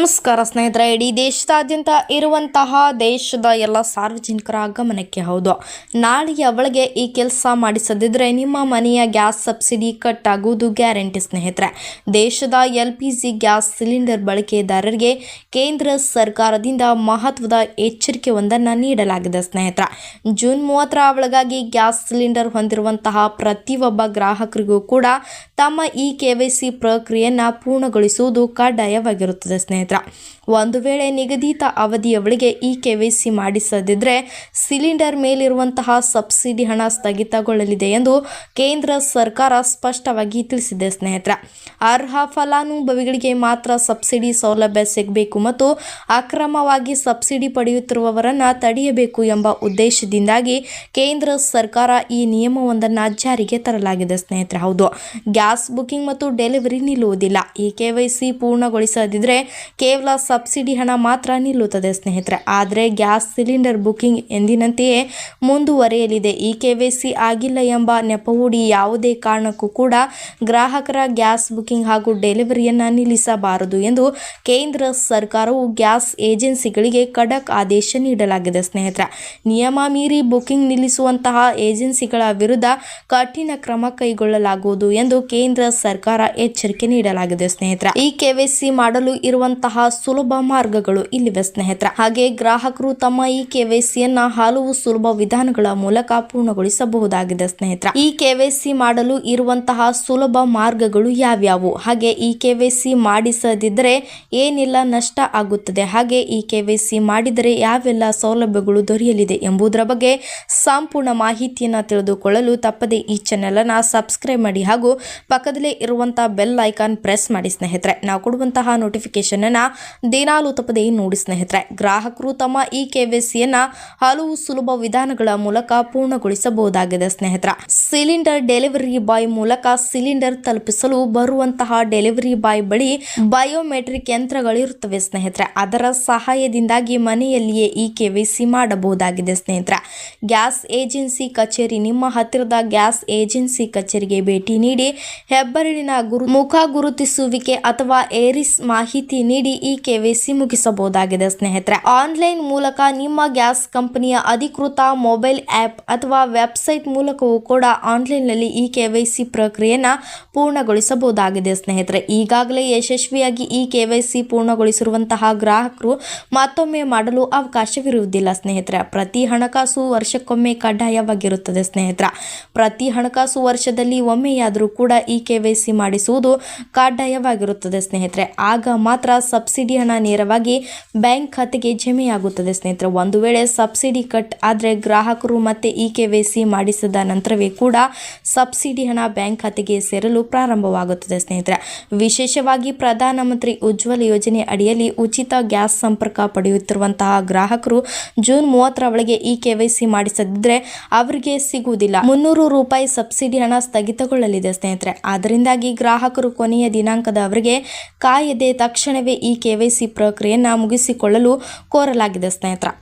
ನಮಸ್ಕಾರ ಸ್ನೇಹಿತರೆ, ಇಡೀ ದೇಶದಾದ್ಯಂತ ಇರುವಂತಹ ದೇಶದ ಎಲ್ಲ ಸಾರ್ವಜನಿಕರ ಗಮನಕ್ಕೆ ಹೌದು, ನಾಳೆಯ ಒಳಗೆ ಈ ಕೆಲಸ ಮಾಡಿಸದಿದ್ದರೆ ನಿಮ್ಮ ಮನೆಯ ಗ್ಯಾಸ್ ಸಬ್ಸಿಡಿ ಕಟ್ ಆಗುವುದು ಗ್ಯಾರಂಟಿ. ಸ್ನೇಹಿತರೆ, ದೇಶದ LPG ಗ್ಯಾಸ್ ಸಿಲಿಂಡರ್ ಬಳಕೆದಾರರಿಗೆ ಕೇಂದ್ರ ಸರ್ಕಾರದಿಂದ ಮಹತ್ವದ ಎಚ್ಚರಿಕೆ ಒಂದನ್ನು ನೀಡಲಾಗಿದೆ. ಸ್ನೇಹಿತರೆ, ಜೂನ್ 30ರ ಒಳಗಾಗಿ ಗ್ಯಾಸ್ ಸಿಲಿಂಡರ್ ಹೊಂದಿರುವಂತಹ ಪ್ರತಿಯೊಬ್ಬ ಗ್ರಾಹಕರಿಗೂ ಕೂಡ ತಮ್ಮ ಈ KYC ಪ್ರಕ್ರಿಯೆಯನ್ನು ಪೂರ್ಣಗೊಳಿಸುವುದು ಕಡ್ಡಾಯವಾಗಿರುತ್ತದೆ. ಸ್ನೇಹಿತರೆ, ಒಂದು ವೇಳೆ ನಿಗದಿತ ಅವಧಿಯವರೆಗೆ ಈ KYC ಮಾಡಿಸದಿದ್ದರೆ ಸಿಲಿಂಡರ್ ಮೇಲಿರುವಂತಹ ಸಬ್ಸಿಡಿ ಹಣ ಸ್ಥಗಿತಗೊಳ್ಳಲಿದೆ ಎಂದು ಕೇಂದ್ರ ಸರ್ಕಾರ ಸ್ಪಷ್ಟವಾಗಿ ತಿಳಿಸಿದೆ. ಸ್ನೇಹಿತರೆ, ಅರ್ಹ ಫಲಾನುಭವಿಗಳಿಗೆ ಮಾತ್ರ ಸಬ್ಸಿಡಿ ಸೌಲಭ್ಯ ಸಿಗಬೇಕು ಮತ್ತು ಅಕ್ರಮವಾಗಿ ಸಬ್ಸಿಡಿ ಪಡೆಯುತ್ತಿರುವವರನ್ನು ತಡೆಯಬೇಕು ಎಂಬ ಉದ್ದೇಶದಿಂದಾಗಿ ಕೇಂದ್ರ ಸರ್ಕಾರ ಈ ನಿಯಮವೊಂದನ್ನು ಜಾರಿಗೆ ತರಲಾಗಿದೆ. ಸ್ನೇಹಿತರೆ, ಹೌದು, ಗ್ಯಾಸ್ ಬುಕಿಂಗ್ ಮತ್ತು ಡೆಲಿವರಿ ನಿಲ್ಲುವುದಿಲ್ಲ. ಈ KYC ಪೂರ್ಣಗೊಳಿಸದಿದ್ದರೆ ಕೇವಲ ಸಬ್ಸಿಡಿ ಹಣ ಮಾತ್ರ ನಿಲ್ಲುತ್ತದೆ. ಸ್ನೇಹಿತರೆ, ಆದರೆ ಗ್ಯಾಸ್ ಸಿಲಿಂಡರ್ ಬುಕಿಂಗ್ ಎಂದಿನಂತೆಯೇ ಮುಂದುವರಿಯಲಿದೆ. ಈ KYC ಆಗಿಲ್ಲ ಎಂಬ ನೆಪಹೂಡಿ ಯಾವುದೇ ಕಾರಣಕ್ಕೂ ಕೂಡ ಗ್ರಾಹಕರ ಗ್ಯಾಸ್ ಬುಕಿಂಗ್ ಹಾಗೂ ಡೆಲಿವರಿಯನ್ನು ನಿಲ್ಲಿಸಬಾರದು ಎಂದು ಕೇಂದ್ರ ಸರ್ಕಾರವು ಗ್ಯಾಸ್ ಏಜೆನ್ಸಿಗಳಿಗೆ ಖಡಕ್ ಆದೇಶ ನೀಡಲಾಗಿದೆ. ಸ್ನೇಹಿತರೆ, ನಿಯಮ ಮೀರಿ ಬುಕಿಂಗ್ ನಿಲ್ಲಿಸುವಂತಹ ಏಜೆನ್ಸಿಗಳ ವಿರುದ್ಧ ಕಠಿಣ ಕ್ರಮ ಕೈಗೊಳ್ಳಲಾಗುವುದು ಎಂದು ಕೇಂದ್ರ ಸರ್ಕಾರ ಎಚ್ಚರಿಕೆ ನೀಡಲಾಗಿದೆ. ಸ್ನೇಹಿತರೆ, ಈ KYC ಮಾಡಲು ಇರುವಂತಹ ಸುಲಭ ಮಾರ್ಗಗಳು ಇಲ್ಲಿವೆ. ಸ್ನೇಹಿತರೆ, ಹಾಗೆ ಗ್ರಾಹಕರು ತಮ್ಮ ಈ KYCಯನ್ನ ಹಲವು ಸುಲಭ ವಿಧಾನಗಳ ಮೂಲಕ ಪೂರ್ಣಗೊಳಿಸಬಹುದಾಗಿದೆ. ಸ್ನೇಹಿತರೆ, ಈ KYC ಮಾಡಲು ಇರುವಂತಹ ಸುಲಭ ಮಾರ್ಗಗಳು ಯಾವ್ಯಾವು, ಹಾಗೆ ಈ KYC ಮಾಡಿಸದಿದ್ದರೆ ಏನೆಲ್ಲ ನಷ್ಟ ಆಗುತ್ತದೆ, ಹಾಗೆ ಈ KYC ಮಾಡಿದರೆ ಯಾವೆಲ್ಲ ಸೌಲಭ್ಯಗಳು ದೊರೆಯಲಿದೆ ಎಂಬುದರ ಬಗ್ಗೆ ಸಂಪೂರ್ಣ ಮಾಹಿತಿಯನ್ನು ತಿಳಿದುಕೊಳ್ಳಲು ತಪ್ಪದೆ ಈ ಚಾನೆಲ್ ಅನ್ನು ಸಬ್ಸ್ಕ್ರೈಬ್ ಮಾಡಿ ಹಾಗೂ ಪಕ್ಕದಲ್ಲೇ ಇರುವಂತಹ ಬೆಲ್ ಐಕಾನ್ ಪ್ರೆಸ್ ಮಾಡಿ. ಸ್ನೇಹಿತರೆ, ನಾವು ಕೊಡುವಂತಹ ನೋಟಿಫಿಕೇಶನ್ ಅನ್ನ ದಿನಾಲೂ ತಪ್ಪದೆ ನೋಡಿ. ಸ್ನೇಹಿತರೆ, ಗ್ರಾಹಕರು ತಮ್ಮ ಈ KYCಯನ್ನ ಹಲವು ಸುಲಭ ವಿಧಾನಗಳ ಮೂಲಕ ಪೂರ್ಣಗೊಳಿಸಬಹುದಾಗಿದೆ. ಸ್ನೇಹಿತರೆ, ಸಿಲಿಂಡರ್ ಡೆಲಿವರಿ ಬಾಯ್ ಮೂಲಕ ಸಿಲಿಂಡರ್ ತಲುಪಿಸಲು ಬರುವಂತಹ ಡೆಲಿವರಿ ಬಾಯ್ ಬಳಿ ಬಯೋಮೆಟ್ರಿಕ್ ಯಂತ್ರಗಳಿರುತ್ತವೆ. ಸ್ನೇಹಿತರೆ, ಅದರ ಸಹಾಯದಿಂದಾಗಿ ಮನೆಯಲ್ಲಿಯೇ ಈ KYC ಮಾಡಬಹುದಾಗಿದೆ. ಸ್ನೇಹಿತರೆ, ಗ್ಯಾಸ್ ಏಜೆನ್ಸಿ ಕಚೇರಿ, ನಿಮ್ಮ ಹತ್ತಿರದ ಗ್ಯಾಸ್ ಏಜೆನ್ಸಿ ಕಚೇರಿಗೆ ಭೇಟಿ ನೀಡಿ ಹೆಬ್ಬೆರಳಿನ ಮುಖ ಗುರುತಿಸುವಿಕೆ ಅಥವಾ ಏರಿಸ್ ಮಾಹಿತಿ ನೀಡಿ ಈ KYC ಮುಗಿಸಬಹುದಾಗಿದೆ. ಸ್ನೇಹಿತರೆ, ಆನ್ಲೈನ್ ಮೂಲಕ ನಿಮ್ಮ ಗ್ಯಾಸ್ ಕಂಪನಿಯ ಅಧಿಕೃತ ಮೊಬೈಲ್ ಆ್ಯಪ್ ಅಥವಾ ವೆಬ್ಸೈಟ್ ಮೂಲಕವೂ ಕೂಡ ಆನ್ಲೈನ್ನಲ್ಲಿ ಈ KYC ಪ್ರಕ್ರಿಯೆಯನ್ನು ಪೂರ್ಣಗೊಳಿಸಬಹುದಾಗಿದೆ. ಸ್ನೇಹಿತರೆ, ಈಗಾಗಲೇ ಯಶಸ್ವಿಯಾಗಿ ಈ KYC ಪೂರ್ಣಗೊಳಿಸಿರುವಂತಹ ಗ್ರಾಹಕರು ಮತ್ತೊಮ್ಮೆ ಮಾಡಲು ಅವಕಾಶವಿರುವುದಿಲ್ಲ. ಸ್ನೇಹಿತರೆ, ಪ್ರತಿ ಹಣಕಾಸು ವರ್ಷಕ್ಕೊಮ್ಮೆ ಕಡ್ಡಾಯವಾಗಿರುತ್ತದೆ. ಸ್ನೇಹಿತರೆ, ಪ್ರತಿ ಹಣಕಾಸು ವರ್ಷದಲ್ಲಿ ಒಮ್ಮೆಯಾದರೂ ಕೂಡ ಈ KYC ಮಾಡಿಸುವುದು ಕಡ್ಡಾಯವಾಗಿರುತ್ತದೆ. ಸ್ನೇಹಿತರೆ, ಆಗ ಮಾತ್ರ ಸಬ್ಸಿಡಿ ಹಣ ನೇರವಾಗಿ ಬ್ಯಾಂಕ್ ಖಾತೆಗೆ ಜಮೆಯಾಗುತ್ತದೆ. ಸ್ನೇಹಿತರೆ, ಒಂದು ವೇಳೆ ಸಬ್ಸಿಡಿ ಕಟ್ ಆದರೆ ಗ್ರಾಹಕರು ಮತ್ತೆ ಈ KYC ಮಾಡಿಸಿದ ನಂತರವೇ ಕೂಡ ಸಬ್ಸಿಡಿ ಹಣ ಬ್ಯಾಂಕ್ ಖಾತೆಗೆ ಸೇರಲು ಪ್ರಾರಂಭವಾಗುತ್ತದೆ. ಸ್ನೇಹಿತರೆ, ವಿಶೇಷವಾಗಿ ಪ್ರಧಾನಮಂತ್ರಿ ಉಜ್ವಲ ಯೋಜನೆ ಅಡಿಯಲ್ಲಿ ಉಚಿತ ಗ್ಯಾಸ್ ಸಂಪರ್ಕ ಪಡೆಯುತ್ತಿರುವಂತಹ ಗ್ರಾಹಕರು ಜೂನ್ 30ರ ಒಳಗೆ ಈ KYC ಮಾಡಿಸದಿದ್ದರೆ ಅವರಿಗೆ ಸಿಗುವುದಿಲ್ಲ. ₹300 ಸಬ್ಸಿಡಿ ಹಣ ಸ್ಥಗಿತಗೊಳ್ಳಲಿದೆ. ಸ್ನೇಹಿತರೆ, ಅದರಿಂದಾಗಿ ಗ್ರಾಹಕರು ಕೊನೆಯ ದಿನಾಂಕದವರೆಗೆ ಕಾಯದೆ ತಕ್ಷಣವೇ ಈ KYC ಪ್ರಕ್ರಿಯೆಯನ್ನು ಮುಗಿಸಿಕೊಳ್ಳಲು ಕೋರಲಾಗಿದೆ. ಸ್ನೇಹಿತರೆ,